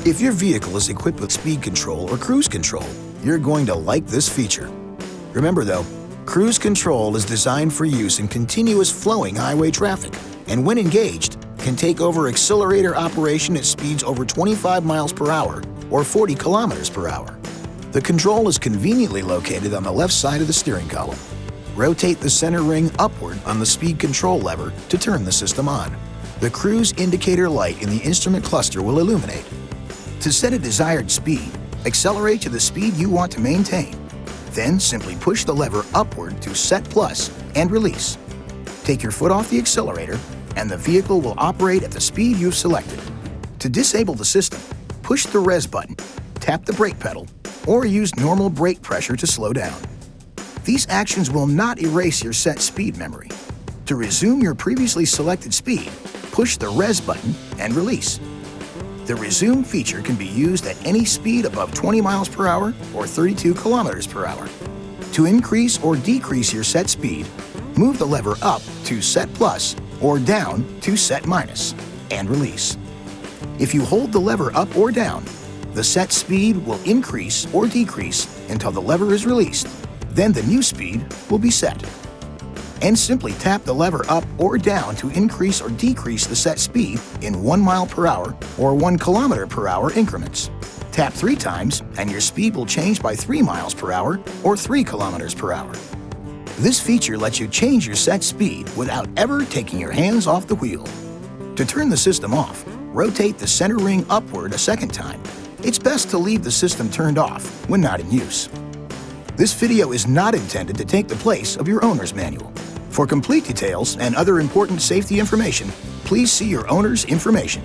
If your vehicle is equipped with speed control or cruise control, you're going to like this feature. Remember though, cruise control is designed for use in continuous flowing highway traffic, and when engaged, can take over accelerator operation at speeds over 25 miles per hour or 40 kilometers per hour. The control is conveniently located on the left side of the steering column. Rotate the center ring upward on the speed control lever to turn the system on. The cruise indicator light in the instrument cluster will illuminate. To set a desired speed, accelerate to the speed you want to maintain. Then simply push the lever upward to Set Plus and release. Take your foot off the accelerator and the vehicle will operate at the speed you've selected. To disable the system, push the res button, tap the brake pedal, or use normal brake pressure to slow down. These actions will not erase your set speed memory. To resume your previously selected speed, push the res button and release. The resume feature can be used at any speed above 20 miles per hour or 32 kilometers per hour. To increase or decrease your set speed, move the lever up to Set Plus or down to Set Minus and release. If you hold the lever up or down, the set speed will increase or decrease until the lever is released. Then the new speed will be set. And simply tap the lever up or down to increase or decrease the set speed in 1 mile per hour or 1 kilometer per hour increments. Tap 3 times and your speed will change by 3 miles per hour or 3 kilometers per hour. This feature lets you change your set speed without ever taking your hands off the wheel. To turn the system off, rotate the center ring upward a second time. It's best to leave the system turned off when not in use. This video is not intended to take the place of your owner's manual. For complete details and other important safety information, please see your owner's information.